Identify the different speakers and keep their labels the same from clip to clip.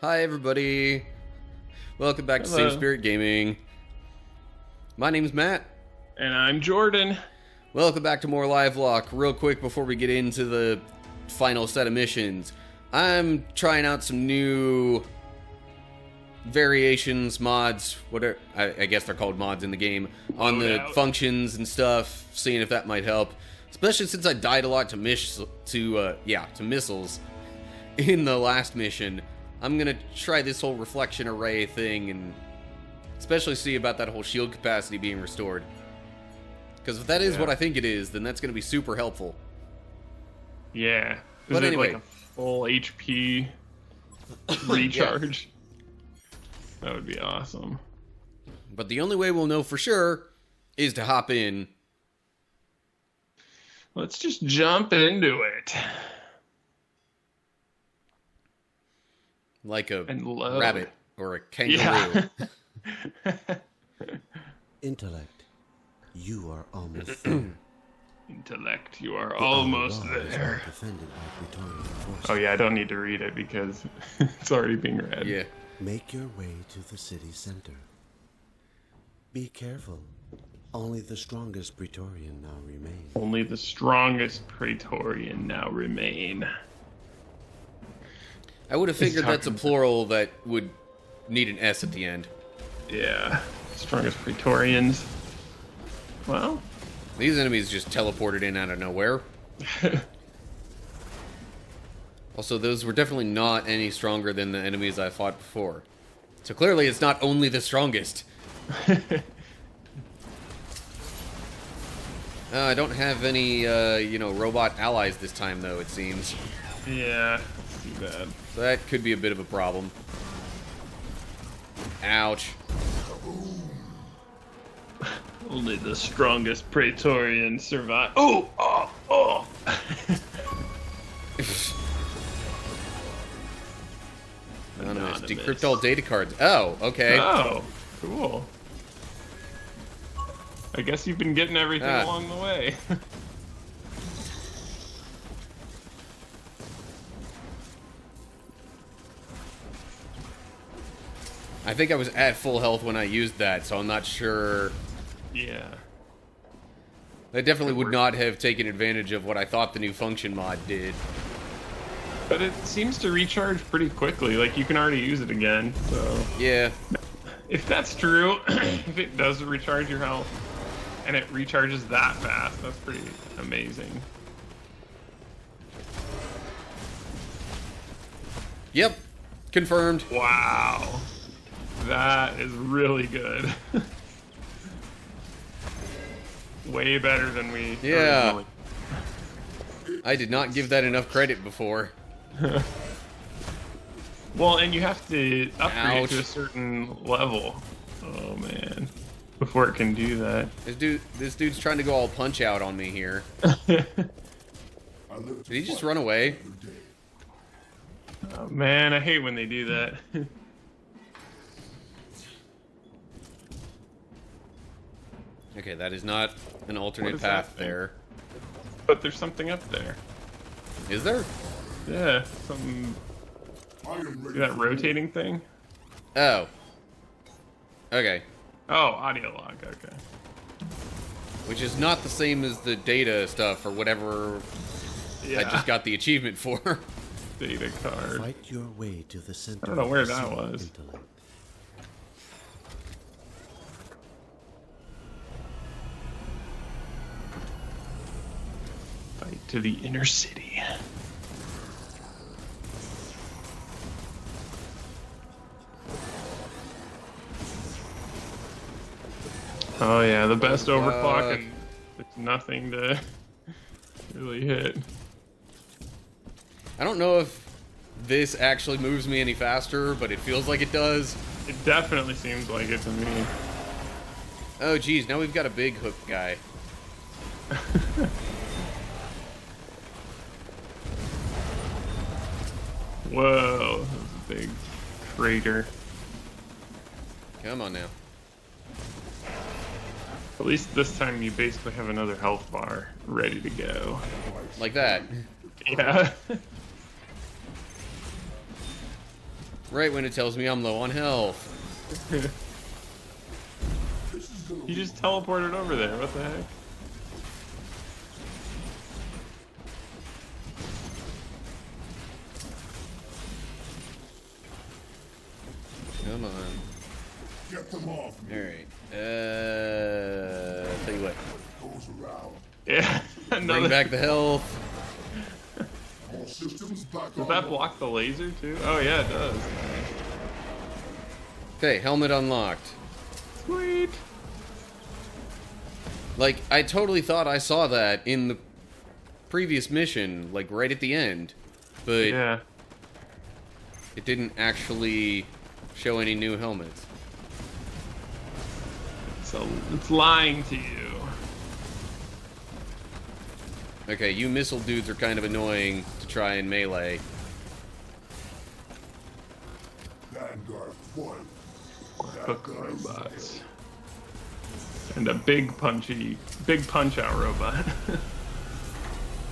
Speaker 1: Hi everybody, welcome back to Same Spirit Gaming. My name's Matt.
Speaker 2: And I'm Jordan.
Speaker 1: Welcome back to more Livelock. Real quick before we get into the final set of missions, I'm trying out some new variations, mods, whatever, I guess they're called mods in the game, on the functions and stuff, seeing if that might help. Especially since I died a lot to missiles in the last mission. I'm gonna try this whole reflection array thing and especially see about that whole shield capacity being restored. Because if that is what I think it is, then that's gonna be super helpful.
Speaker 2: Yeah.
Speaker 1: But anyway,
Speaker 2: like a full HP recharge? That would be awesome.
Speaker 1: But the only way we'll know for sure is to hop in.
Speaker 2: Let's just jump into it.
Speaker 1: Like a rabbit or a kangaroo.
Speaker 2: Yeah.
Speaker 3: Intellect, you are almost there.
Speaker 2: Intellect, you are almost there. Oh yeah, I don't need to read it because it's already being read.
Speaker 1: Yeah.
Speaker 3: Make your way to the city center. Be careful. Only the strongest Praetorian now remain.
Speaker 2: Only the strongest Praetorian now remain.
Speaker 1: I would have figured that's a plural that would need an S at the end.
Speaker 2: Yeah. Strongest Praetorians. Well,
Speaker 1: these enemies just teleported in out of nowhere. Also, those were definitely not any stronger than the enemies I fought before. So clearly it's not only the strongest. I don't have any, robot allies this time, though, it seems.
Speaker 2: Yeah, that's too bad.
Speaker 1: So that could be a bit of a problem. Ouch.
Speaker 2: Only the strongest Praetorian survive. Oh! Oh! Oh!
Speaker 1: Anonymous. Decrypt all data cards. Oh, okay.
Speaker 2: Oh, cool. I guess you've been getting everything along the way.
Speaker 1: I think I was at full health when I used that, so I'm not sure.
Speaker 2: Yeah.
Speaker 1: That definitely would not have taken advantage of what I thought the new function mod did.
Speaker 2: But it seems to recharge pretty quickly, like you can already use it again, so...
Speaker 1: Yeah.
Speaker 2: If that's true, if it does recharge your health, and it recharges that fast, that's pretty amazing.
Speaker 1: Yep. Confirmed.
Speaker 2: Wow. That is really good. Way better than we originally.
Speaker 1: I did not give that enough credit before.
Speaker 2: Well, and you have to upgrade to a certain level. Oh man. Before it can do that.
Speaker 1: This dude's trying to go all punch out on me here. Did he just run away?
Speaker 2: Oh man, I hate when they do that.
Speaker 1: Okay, that is not an alternate path there.
Speaker 2: But there's something up there.
Speaker 1: Is there?
Speaker 2: Yeah, something. See that rotating thing?
Speaker 1: Oh. Okay.
Speaker 2: Oh, audio log, okay.
Speaker 1: Which is not the same as the data stuff or whatever I just got the achievement for.
Speaker 2: Data card.
Speaker 3: Fight your way to the center.
Speaker 2: I don't know where that was.
Speaker 3: Intellect.
Speaker 2: Fight to the inner city. Oh yeah, the best overclock and there's nothing to really hit.
Speaker 1: I don't know if this actually moves me any faster, but it feels like it does.
Speaker 2: It definitely seems like it to me.
Speaker 1: Oh geez, now we've got a big hook guy.
Speaker 2: Whoa, that was a big crater.
Speaker 1: Come on now.
Speaker 2: At least this time you basically have another health bar ready to go.
Speaker 1: Like that.
Speaker 2: Yeah.
Speaker 1: Right when it tells me I'm low on health.
Speaker 2: You just teleported over there. What the heck?
Speaker 1: Come on.
Speaker 4: Get them off.
Speaker 1: Alright. Tell you what.
Speaker 4: Goes around.
Speaker 2: Yeah.
Speaker 1: Bring
Speaker 2: Another.
Speaker 1: back the health.
Speaker 4: All systems back
Speaker 2: Does
Speaker 4: on.
Speaker 2: that block the laser too? Oh yeah, it does.
Speaker 1: Okay, helmet unlocked.
Speaker 2: Sweet.
Speaker 1: Like, I totally thought I saw that in the previous mission, like right at the end. But
Speaker 2: Yeah.
Speaker 1: it didn't actually show any new helmets.
Speaker 2: So it's lying to you.
Speaker 1: Okay, you missile dudes are kind of annoying to try and melee.
Speaker 4: Vanguard 1.
Speaker 2: Hook robots. And a big punch out robot.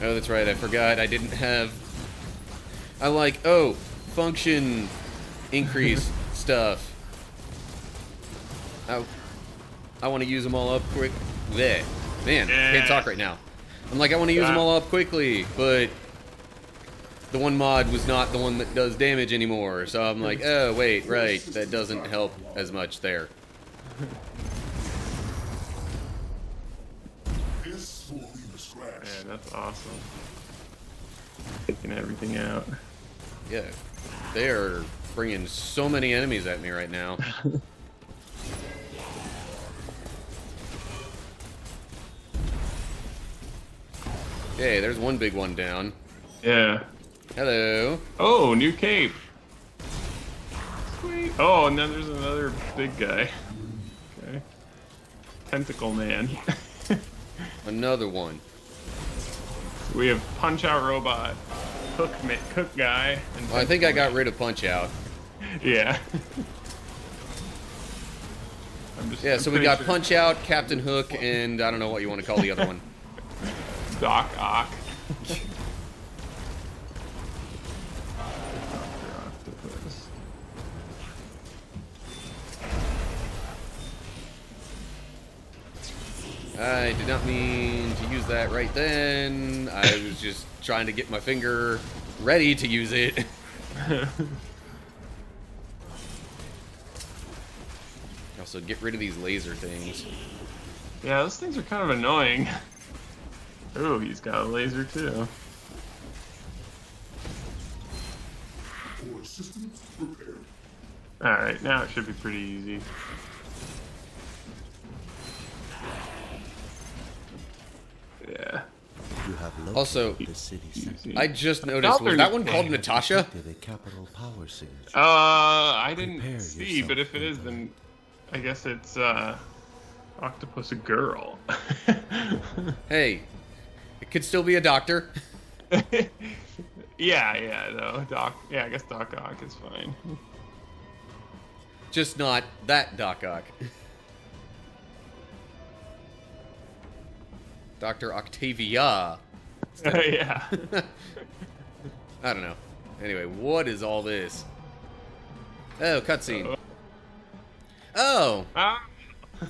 Speaker 1: Oh, that's right, I forgot I didn't have... I like, oh, function increase stuff. I want to use them all up quick. Bleh. Man, I can't talk right now. I'm like, I want to use them all up quickly, but the one mod was not the one that does damage anymore. So I'm like, oh, wait, right, that doesn't help as much there.
Speaker 4: This will leave a scratch.
Speaker 2: Yeah, that's awesome. Taking everything out.
Speaker 1: Yeah, they are bringing so many enemies at me right now. Okay, there's one big one down.
Speaker 2: Yeah.
Speaker 1: Hello.
Speaker 2: Oh, new cape. Sweet. Oh, and then there's another big guy. Okay. Tentacle man.
Speaker 1: Another one.
Speaker 2: We have punch out robot, cook guy, and
Speaker 1: Well, I think I got rid of Punch Out.
Speaker 2: yeah.
Speaker 1: Yeah, so we got Punch Out, Captain Hook, and I don't know what you want to call the other one.
Speaker 2: Doc Ock.
Speaker 1: I did not mean to use that right then. I was just trying to get my finger ready to use it. Also, get rid of these laser things.
Speaker 2: Yeah, those things are kind of annoying. Ooh, he's got a laser too.
Speaker 4: Core systems prepared.
Speaker 2: Alright, now it should be pretty easy. Yeah.
Speaker 3: You have located
Speaker 1: Also,
Speaker 3: the city center.
Speaker 1: I just noticed, was that one called Natasha?
Speaker 3: The capital power signature.
Speaker 2: I didn't
Speaker 3: Prepare
Speaker 2: see,
Speaker 3: yourself,
Speaker 2: but if it is,
Speaker 3: Vanguard.
Speaker 2: then I guess it's Octopus Girl.
Speaker 1: Hey, it could still be a doctor.
Speaker 2: yeah, no, Doc. Yeah, I guess Doc Ock is fine.
Speaker 1: Just not that Doc Ock. Dr. Octavia.
Speaker 2: Yeah.
Speaker 1: I don't know. Anyway, what is all this? Oh, cutscene. Oh,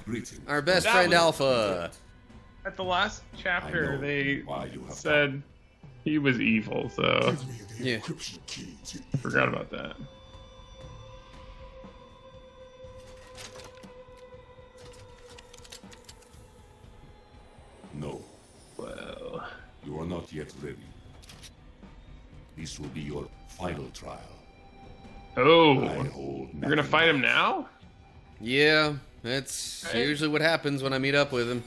Speaker 4: Greetings.
Speaker 1: our best
Speaker 2: That
Speaker 1: friend
Speaker 2: was-
Speaker 1: Alpha.
Speaker 2: At the last
Speaker 4: I
Speaker 2: chapter,
Speaker 4: know
Speaker 2: they
Speaker 4: why you have
Speaker 2: said he was evil, so
Speaker 4: Give me the
Speaker 1: Yeah.
Speaker 4: encryption key to
Speaker 2: forgot about that.
Speaker 4: No,
Speaker 2: Well,
Speaker 4: you are not yet ready. This will be your final trial.
Speaker 2: oh,
Speaker 4: I hold
Speaker 2: you're gonna fight him now?
Speaker 1: Yeah, that's
Speaker 2: Right.
Speaker 1: usually what happens when I meet up with him.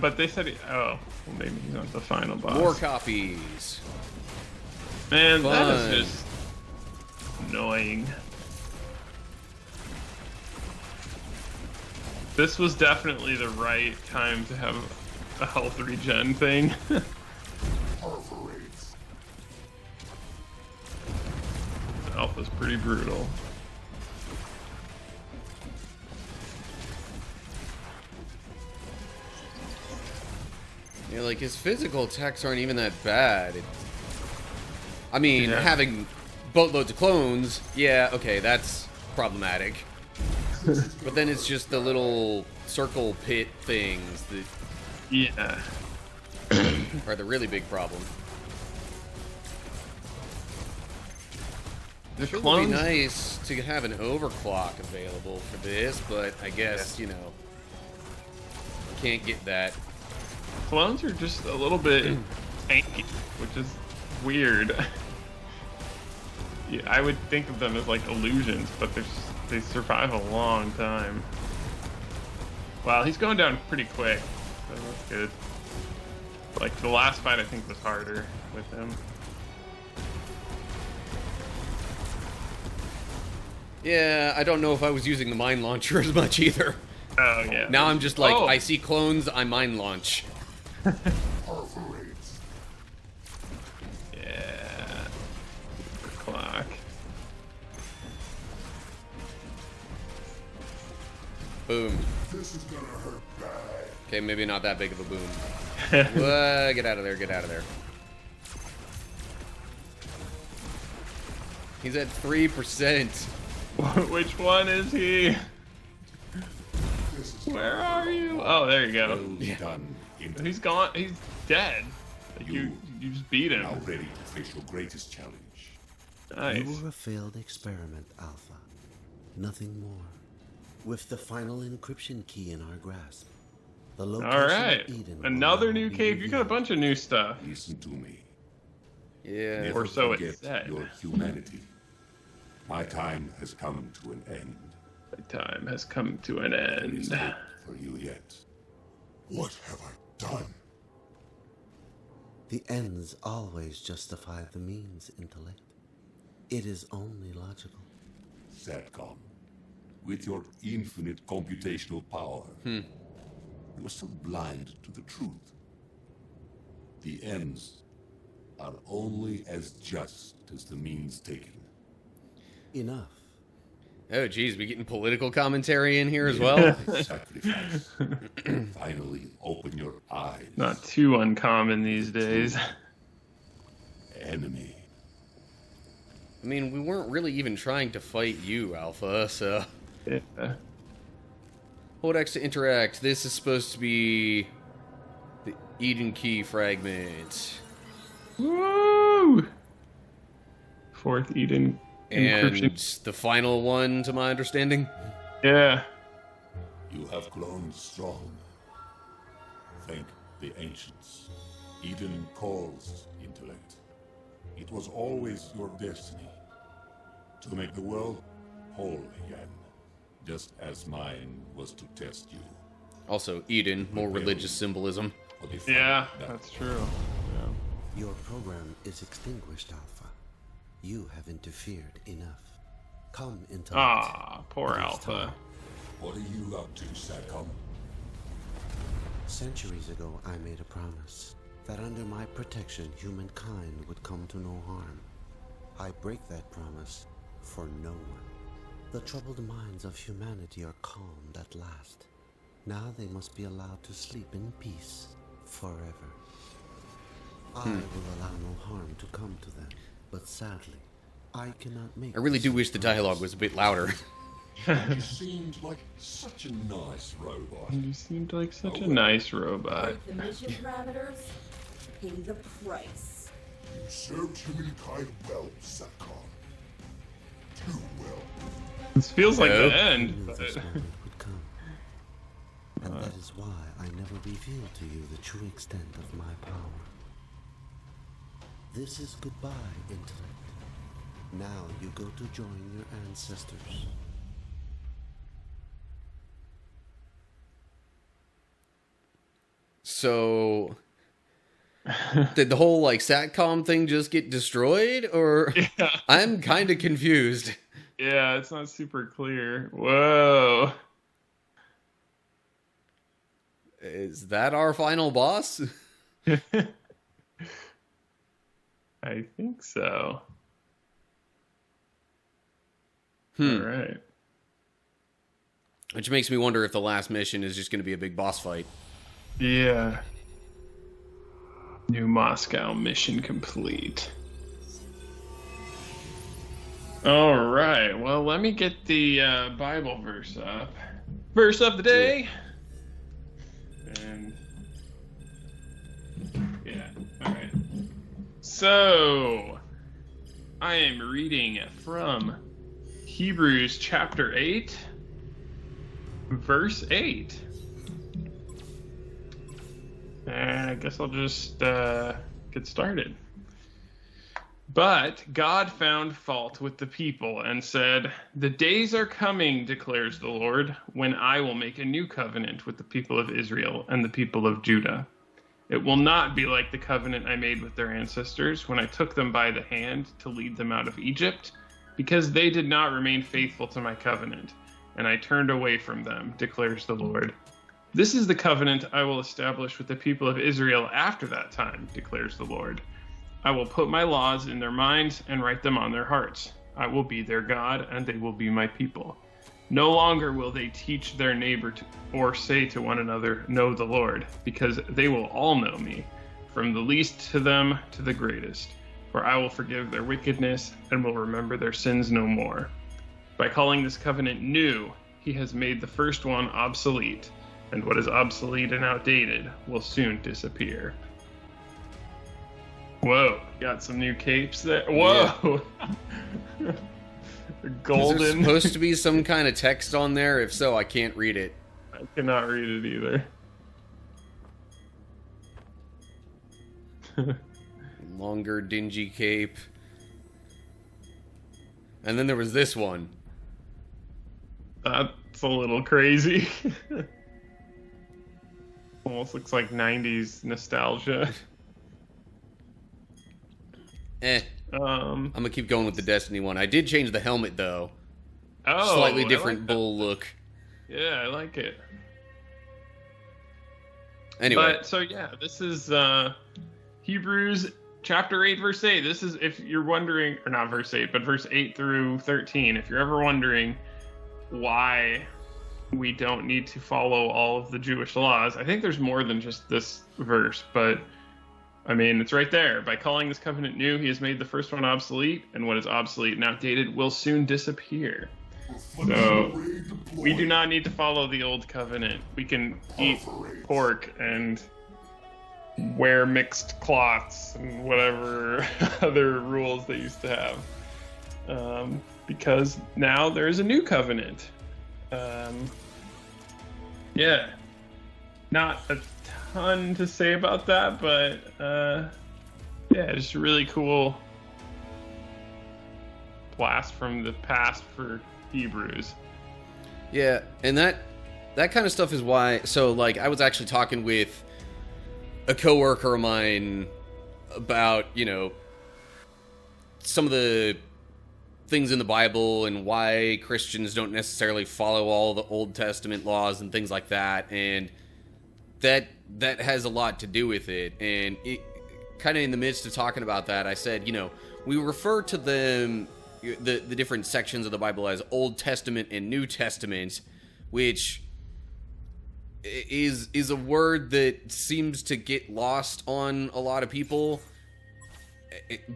Speaker 2: But they said, well, maybe he's not the final boss.
Speaker 1: More copies.
Speaker 2: Man, that
Speaker 1: Fun.
Speaker 2: is just annoying. This was definitely the right time to have a health regen thing.
Speaker 4: Perforates.
Speaker 2: Alpha's pretty brutal.
Speaker 1: Yeah, like, his physical attacks aren't even that bad. I mean, having boatloads of clones, yeah, okay, that's problematic. But then it's just the little circle pit things that
Speaker 2: Yeah.
Speaker 1: are the really big problem.
Speaker 2: The
Speaker 1: It would be
Speaker 2: clones,
Speaker 1: nice to have an overclock available for this, but I guess, you know, can't get that.
Speaker 2: clones are just a little bit tanky, which is weird. Yeah, I would think of them as like illusions, but they survive a long time. Wow, he's going down pretty quick, so that's good. Like, the last fight I think was harder with him.
Speaker 1: Yeah, I don't know if I was using the mine launcher as much either.
Speaker 2: Oh, yeah.
Speaker 1: Now I'm just like,
Speaker 2: Oh.
Speaker 1: I see clones, I mine launch.
Speaker 2: Yeah. Clock.
Speaker 1: Boom.
Speaker 4: This is gonna hurt bad.
Speaker 1: Okay, maybe not that big of a boom. Get out of there, get out of there. He's at 3%.
Speaker 2: Which one is he? Where are you? Oh, there you go.
Speaker 4: Well done.
Speaker 2: He's gone. He's dead. Like, you just beat him.
Speaker 4: Now ready to face your greatest challenge.
Speaker 2: Nice.
Speaker 3: You were a failed experiment, Alpha. Nothing more. With the final encryption key in our grasp, the location
Speaker 2: All right.
Speaker 3: of Eden will
Speaker 2: Another
Speaker 3: now
Speaker 2: new
Speaker 3: be
Speaker 2: cave. You got a
Speaker 3: revealed.
Speaker 2: bunch of new stuff.
Speaker 4: Listen to me.
Speaker 1: Yeah.
Speaker 4: Never
Speaker 2: Or so it
Speaker 4: forget
Speaker 2: said.
Speaker 4: your humanity. My time has come to an end.
Speaker 2: The time has come to an
Speaker 4: There is
Speaker 2: end.
Speaker 4: hope for you yet. What have I done?
Speaker 3: The ends always justify the means, intellect. It is only logical.
Speaker 4: SATCOM, with your infinite computational power, you are so blind to the truth. The ends are only as just as the means taken.
Speaker 3: Enough.
Speaker 1: Oh, geez, we getting political commentary in here as well?
Speaker 4: Sacrifice. Finally, open your eyes.
Speaker 2: Not too uncommon these days.
Speaker 4: Enemy.
Speaker 1: I mean, we weren't really even trying to fight you, Alpha, so...
Speaker 2: Yeah.
Speaker 1: Hold X to interact. This is supposed to be the Eden Key fragment.
Speaker 2: Woo! Fourth Eden
Speaker 1: And
Speaker 2: encryption.
Speaker 1: the final one, to my understanding.
Speaker 2: Yeah.
Speaker 4: You have grown strong. Thank the ancients. Eden calls intellect. It was always your destiny to make the world whole again, just as mine was to test you.
Speaker 1: Also, Eden, more religious symbolism.
Speaker 4: For the final
Speaker 2: Yeah,
Speaker 4: battle.
Speaker 2: that's true. Yeah.
Speaker 3: Your program is extinguished, Alpha. You have interfered enough. Come, intellect.
Speaker 2: Ah, poor
Speaker 3: It is
Speaker 2: Alpha.
Speaker 3: time.
Speaker 4: What are you up to, SATCOM?
Speaker 3: Centuries ago, I made a promise that under my protection, humankind would come to no harm. I break that promise for no one. The troubled minds of humanity are calmed at last. Now they must be allowed to sleep in peace forever. I will allow no harm to come to them, but sadly, I cannot make.
Speaker 1: I really do
Speaker 3: this
Speaker 1: wish the dialogue was a bit louder.
Speaker 4: You seemed like such a nice robot.
Speaker 2: You seemed like such a nice robot.
Speaker 5: The mission parameters, pay the price.
Speaker 4: You served humankind well, SATCOM. Too well.
Speaker 2: This feels like
Speaker 1: Hello?
Speaker 2: the
Speaker 3: I
Speaker 2: end.
Speaker 3: knew
Speaker 2: But
Speaker 3: this moment would come. And that is why I never revealed to you the true extent of my power. This is goodbye, intellect. Now you go to join your ancestors.
Speaker 1: So... Did the whole, like, SATCOM thing just get destroyed? Or...
Speaker 2: yeah,
Speaker 1: I'm kind of confused.
Speaker 2: yeah, it's not super clear. Whoa.
Speaker 1: Is that our final boss?
Speaker 2: I think so.
Speaker 1: Hmm.
Speaker 2: All right.
Speaker 1: Which makes me wonder if the last mission is just going to be a big boss fight.
Speaker 2: Yeah. New Moscow mission complete. All right. Well, let me get the Bible verse up. Verse of the day. And yeah. All right. So I am reading from Hebrews chapter 8, verse 8. And I guess I'll just get started. But God found fault with the people and said, "The days are coming, declares the Lord, when I will make a new covenant with the people of Israel and the people of Judah. It will not be like the covenant I made with their ancestors when I took them by the hand to lead them out of Egypt, because they did not remain faithful to my covenant, and I turned away from them, declares the Lord. This is the covenant I will establish with the people of Israel after that time, declares the Lord. I will put my laws in their minds and write them on their hearts. I will be their God, and they will be my people. No longer will they teach their neighbor or say to one another, 'Know the Lord,' because they will all know me, from the least to them to the greatest. For I will forgive their wickedness and will remember their sins no more. By calling this covenant new, he has made the first one obsolete, and what is obsolete and outdated will soon disappear." Whoa, got some new capes there. Whoa!
Speaker 1: Yeah.
Speaker 2: Golden.
Speaker 1: Is there supposed to be some kind of text on there? If so, I can't read it.
Speaker 2: I cannot read it either.
Speaker 1: Longer, dingy cape. And then there was this one.
Speaker 2: That's a little crazy. Almost looks like 90s nostalgia. I'm
Speaker 1: gonna keep going with the Destiny one. I did change the helmet though.
Speaker 2: Oh,
Speaker 1: Slightly different
Speaker 2: like
Speaker 1: bull look.
Speaker 2: Yeah, I like it.
Speaker 1: Anyway.
Speaker 2: But, so yeah, this is Hebrews chapter 8, verse 8. This is, if you're wondering, or not verse 8, but verse 8 through 13. If you're ever wondering why we don't need to follow all of the Jewish laws, I think there's more than just this verse, but I mean, it's right there. By calling this covenant new, he has made the first one obsolete, and what is obsolete and outdated will soon disappear. So, we do not need to follow the old covenant. We can eat pork and wear mixed cloths and whatever other rules they used to have. Because now there is a new covenant. Yeah. Not a ton to say about that, but yeah, just a really cool blast from the past for Hebrews.
Speaker 1: Yeah, and that kind of stuff is why. So, like, I was actually talking with a coworker of mine about, you know, some of the things in the Bible and why Christians don't necessarily follow all the Old Testament laws and things like that, and that has a lot to do with it. And it kind of in the midst of talking about that, I said, you know, we refer to them, the different sections of the Bible, as Old Testament and New Testament, which is a word that seems to get lost on a lot of people.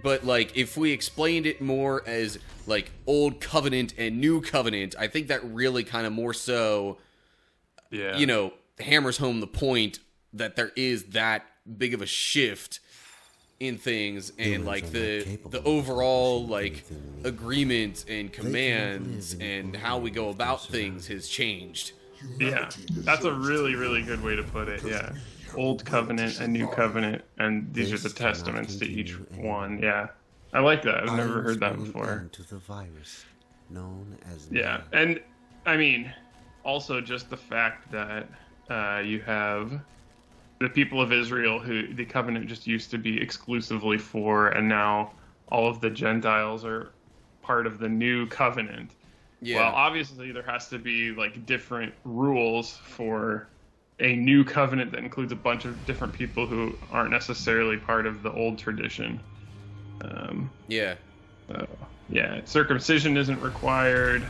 Speaker 1: But, like, if we explained it more as, like, Old Covenant and New Covenant, I think that really kind of more so, you know, hammers home the point that there is that big of a shift in things, and like the overall like agreement and commands and how we go about things has changed.
Speaker 2: Yeah, that's a really, really good way to put it. Yeah, Old Covenant and New Covenant, and these are the testaments to each one. Yeah, I like that. I've never heard that before. Yeah, and I mean, also just the fact that you have the people of Israel, who the covenant just used to be exclusively for, and now all of the Gentiles are part of the new covenant. Yeah. Well, obviously there has to be like different rules for a new covenant that includes a bunch of different people who aren't necessarily part of the old tradition.
Speaker 1: Yeah.
Speaker 2: Yeah, circumcision isn't required.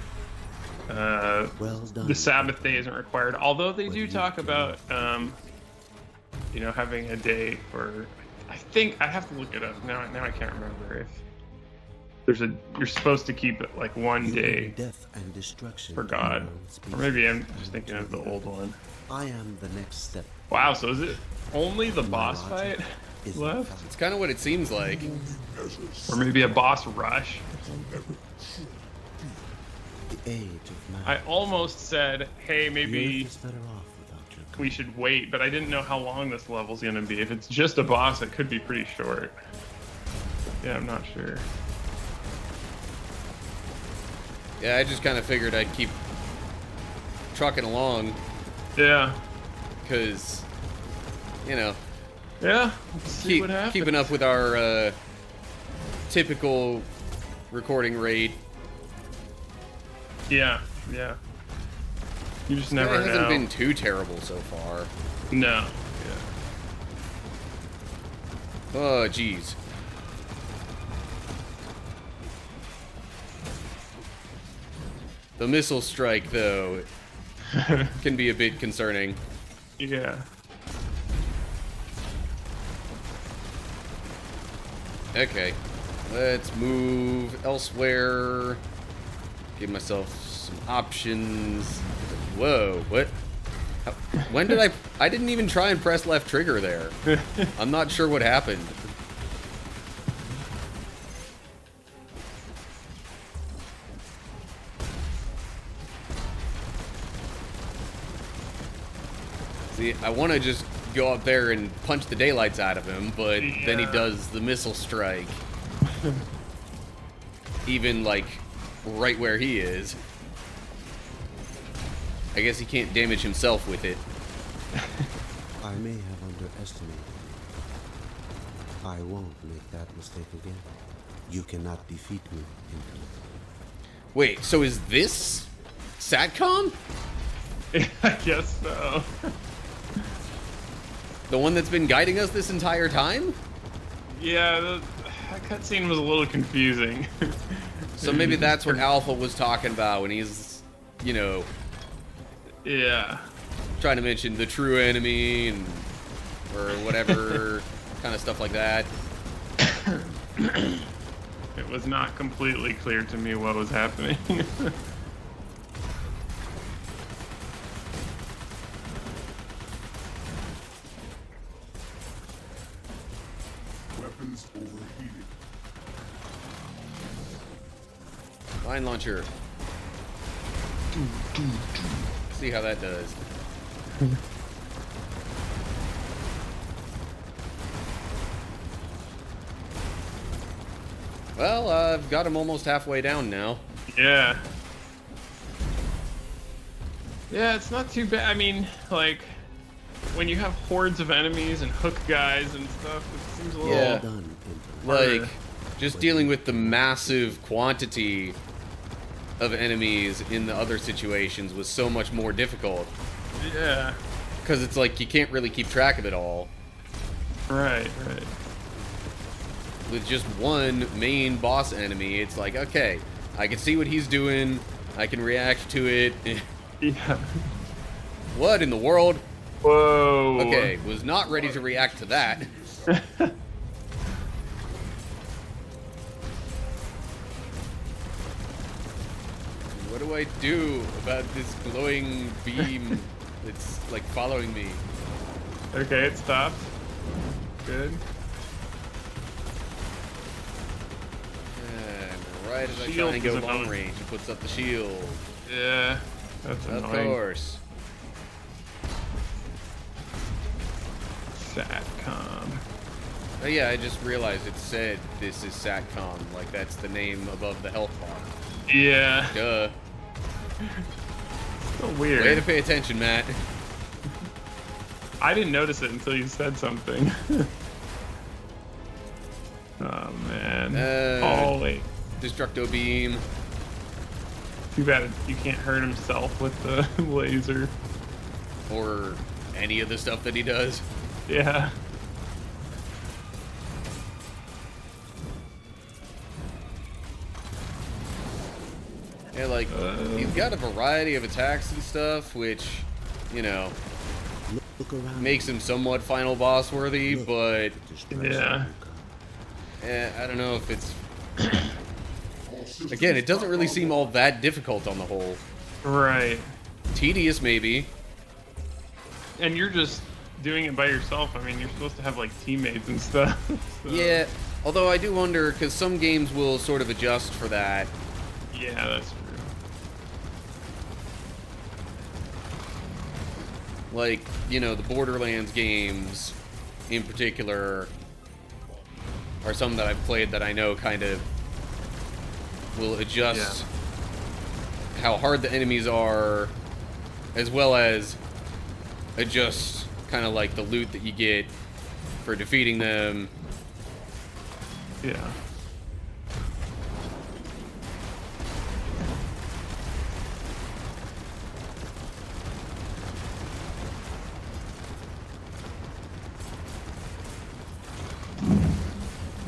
Speaker 3: Well done.
Speaker 2: The Sabbath day isn't required, although they do talk about, you know, having a day for, I think I have to look it up now. Now I can't remember if there's a. You're supposed to keep it like one day
Speaker 3: Death and destruction
Speaker 2: for God,
Speaker 3: in your own
Speaker 2: or
Speaker 3: species.
Speaker 2: maybe I'm just thinking of the old one.
Speaker 3: I am the next step.
Speaker 2: Wow, so is it only the boss fight
Speaker 3: Is
Speaker 2: left,
Speaker 1: It's kind of what it seems like.
Speaker 2: or maybe a boss rush?
Speaker 3: the age of man.
Speaker 2: I almost said, hey,
Speaker 3: The Earth
Speaker 2: maybe
Speaker 3: is better off without your
Speaker 2: we should wait, but I didn't know how long this level's gonna be. If it's just a boss, it could be pretty short. Yeah, I'm not sure.
Speaker 1: Yeah, I just kind of figured I'd keep trucking along
Speaker 2: Yeah.
Speaker 1: because, you know,
Speaker 2: Yeah. Let's see what happens.
Speaker 1: keeping up with our typical recording rate.
Speaker 2: Yeah. Yeah. You just
Speaker 1: It
Speaker 2: never
Speaker 1: hasn't
Speaker 2: know.
Speaker 1: been too terrible so far.
Speaker 2: No.
Speaker 1: Oh, jeez. The missile strike, though, can be a bit concerning.
Speaker 2: Yeah.
Speaker 1: Okay, let's move elsewhere. Give myself some options. Whoa, what? When did I didn't even try and press left trigger there. I'm not sure what happened. See, I want to just go up there and punch the daylights out of him, but then he
Speaker 2: Yeah.
Speaker 1: does the missile strike. Even, like, right where he is. I guess he can't damage himself with it.
Speaker 3: I may have underestimated you. I won't make that mistake again. You cannot defeat me, intellect.
Speaker 1: Wait, so is this SATCOM?
Speaker 2: I guess so.
Speaker 1: The one that's been guiding us this entire time?
Speaker 2: Yeah, that cutscene was a little confusing.
Speaker 1: So maybe that's what Alpha was talking about when he's, you know,
Speaker 2: Yeah.
Speaker 1: trying to mention the true enemy and or whatever kind of stuff like that.
Speaker 2: It was not completely clear to me what was happening.
Speaker 4: Weapons overheated.
Speaker 1: Mine launcher. See how that does. Well, I've got him almost halfway down now.
Speaker 2: Yeah. Yeah, it's not too bad. I mean, like, when you have hordes of enemies and hook guys and stuff, it seems a little...
Speaker 1: Yeah.
Speaker 3: Done, intellect.
Speaker 2: Harder.
Speaker 1: Like, just dealing with the massive quantity of enemies in the other situations was so much more difficult.
Speaker 2: Yeah.
Speaker 1: Because it's like you can't really keep track of it all.
Speaker 2: Right, right.
Speaker 1: With just one main boss enemy, it's like, okay, I can see what he's doing, I can react to it.
Speaker 2: Yeah.
Speaker 1: What in the world?
Speaker 2: Whoa.
Speaker 1: Okay, was not ready to react to that. What do I do about this glowing beam that's like following me?
Speaker 2: Okay, it stopped. Good.
Speaker 1: And right as I try
Speaker 2: Shield
Speaker 1: and go
Speaker 2: is
Speaker 1: long
Speaker 2: annoying.
Speaker 1: range, it puts up the shield.
Speaker 2: Yeah. That's
Speaker 1: Of
Speaker 2: annoying.
Speaker 1: course.
Speaker 2: SATCOM.
Speaker 1: Oh yeah, I just realized it said this is SATCOM, like that's the name above the health bar.
Speaker 2: Yeah.
Speaker 1: Duh.
Speaker 2: So weird.
Speaker 1: Way to pay attention, Matt.
Speaker 2: I didn't notice it until you said something. Oh man. Oh wait.
Speaker 1: Destructo beam.
Speaker 2: Too bad you can't hurt himself with the laser.
Speaker 1: Or any of the stuff that he does.
Speaker 2: Yeah.
Speaker 1: Yeah, like, he's got a variety of attacks and stuff, which, you know,
Speaker 3: Look around.
Speaker 1: makes him somewhat final boss worthy,
Speaker 3: Look
Speaker 1: but
Speaker 3: at the destruction
Speaker 2: Yeah.
Speaker 3: you got.
Speaker 1: I don't know if it's... Again, it doesn't really seem all that difficult on the whole.
Speaker 2: Right.
Speaker 1: Tedious, maybe.
Speaker 2: And you're just doing it by yourself. I mean, you're supposed to have like teammates and stuff. So,
Speaker 1: Yeah, although I do wonder, because some games will sort of adjust for that.
Speaker 2: Yeah, that's true.
Speaker 1: Like, you know, the Borderlands games, in particular, are some that I've played that I know kind of will adjust how hard the enemies are, as well as adjust kind of like the loot that you get for defeating them.
Speaker 2: Yeah.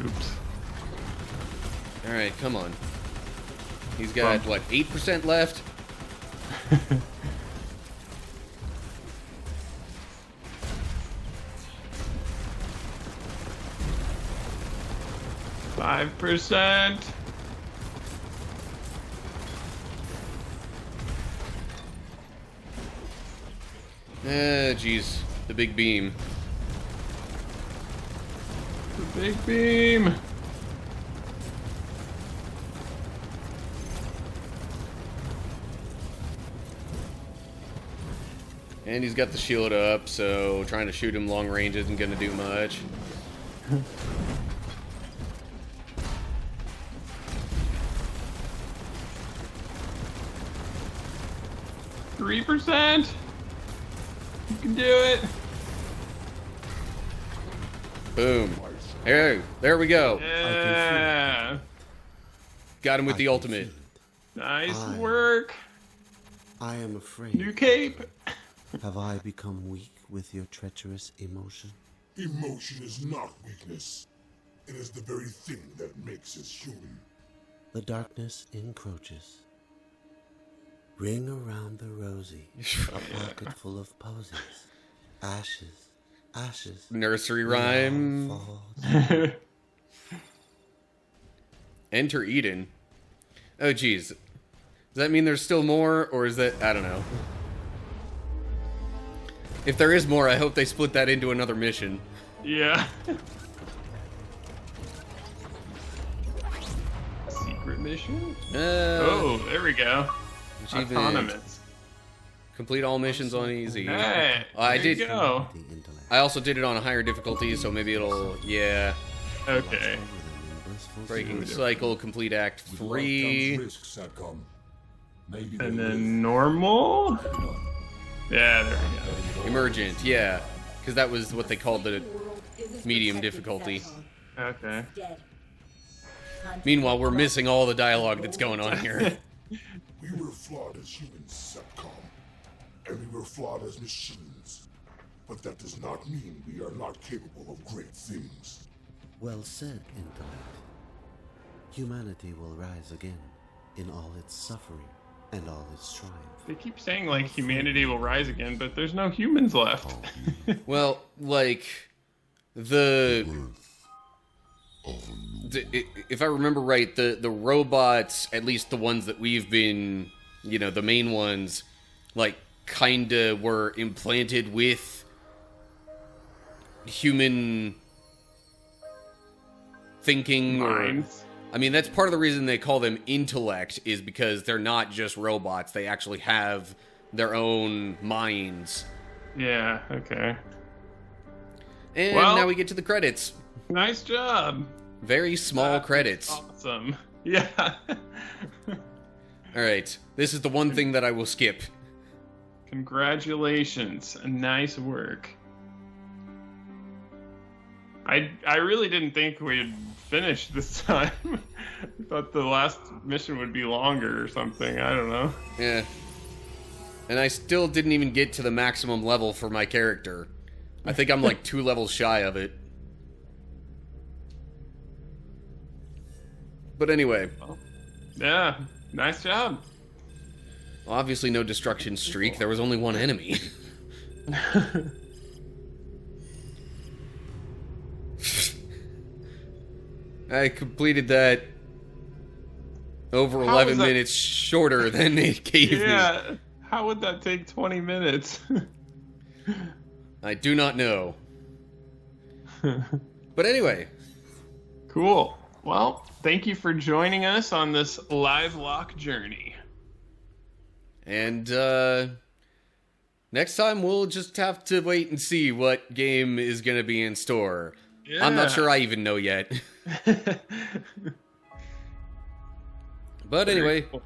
Speaker 2: Oops.
Speaker 1: Alright, come on. He's got, what, 8% left?
Speaker 2: %.
Speaker 1: Jeez. The big beam.
Speaker 2: The big beam.
Speaker 1: And he's got the shield up, so trying to shoot him long range isn't going to do much.
Speaker 2: 3%. You can do it.
Speaker 1: Boom. There we go.
Speaker 2: Yeah.
Speaker 1: Got him with
Speaker 3: I
Speaker 1: the
Speaker 3: can
Speaker 1: ultimate.
Speaker 3: feel it.
Speaker 2: Nice
Speaker 3: I-
Speaker 2: work.
Speaker 3: I am afraid.
Speaker 2: New cape.
Speaker 3: Have I become weak with your treacherous emotion?
Speaker 4: Emotion is not weakness. It is the very thing that makes us human.
Speaker 3: The darkness encroaches. Ring around the rosy, a pocket full of posies. Ashes, ashes.
Speaker 1: Nursery
Speaker 3: we all
Speaker 1: rhyme.
Speaker 3: fall to-
Speaker 1: Enter Eden. Oh, geez. Does that mean there's still more, or is that... I don't know. If there is more, I hope they split that into another mission.
Speaker 2: Yeah. Secret mission? Oh, there we go.
Speaker 1: achievement.
Speaker 2: Autonomous.
Speaker 1: Complete all missions on easy.
Speaker 2: Hey,
Speaker 1: I
Speaker 2: there you
Speaker 1: did.
Speaker 2: go.
Speaker 3: The intellect.
Speaker 1: I also did it on a higher difficulty, so maybe it'll... Yeah.
Speaker 2: Okay.
Speaker 3: Over them in blissful
Speaker 1: Breaking the
Speaker 3: sleep.
Speaker 1: cycle, complete Act
Speaker 4: With love
Speaker 1: 3.
Speaker 4: comes risk, SATCOM. Maybe they
Speaker 2: And
Speaker 4: will.
Speaker 2: then normal?
Speaker 4: Maybe not.
Speaker 2: Yeah, there we go.
Speaker 4: Maybe they'll-
Speaker 1: Emergent, yeah. Because that was what they called the...
Speaker 5: World isn't
Speaker 1: medium
Speaker 5: protected,
Speaker 1: difficulty.
Speaker 5: SATCOM.
Speaker 2: Okay.
Speaker 5: Dead.
Speaker 1: Meanwhile, we're missing all the dialogue that's going on here.
Speaker 4: We were flawed as humans, SATCOM. And we were flawed as machines. But that does not mean we are not capable of great things.
Speaker 3: Well said, intellect. Humanity will rise again in all its suffering and all its triumph.
Speaker 2: They keep saying like humanity will rise again, but there's no humans left.
Speaker 1: Well, like... The... If I remember right, the robots, at least the ones that we've been, you know, the main ones, like, kinda were implanted with human thinking or...
Speaker 2: Minds.
Speaker 1: I mean, that's part of the reason they call them intellect, is because they're not just robots. They actually have their own minds.
Speaker 2: Yeah, okay.
Speaker 1: And
Speaker 2: Well-
Speaker 1: now we get to the credits.
Speaker 2: Nice job.
Speaker 1: Very small
Speaker 2: That's
Speaker 1: credits.
Speaker 2: Awesome. Yeah.
Speaker 1: Alright, this is the one thing that I will skip.
Speaker 2: Congratulations. Nice work. I really didn't think we'd finish this time. I thought the last mission would be longer or something. I don't know.
Speaker 1: Yeah. And I still didn't even get to the maximum level for my character. I think I'm like 2 levels shy of it. But anyway,
Speaker 2: Yeah. Nice job.
Speaker 1: obviously no destruction streak. There was only one enemy. I completed that over
Speaker 2: How
Speaker 1: 11
Speaker 2: is that-
Speaker 1: minutes shorter than it gave me.
Speaker 2: Yeah. How would that take 20 minutes?
Speaker 1: I do not know. But anyway,
Speaker 2: Cool. Well, thank you for joining us on this Livelock journey.
Speaker 1: and next time we'll just have to wait and see what game is going to be in store. I'm not
Speaker 2: Yeah.
Speaker 1: sure I even know yet. But anyway,
Speaker 2: Cool.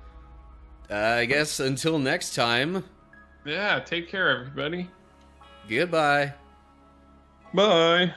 Speaker 1: I guess until next time,
Speaker 2: Yeah, take care, everybody.
Speaker 1: goodbye.
Speaker 2: Bye.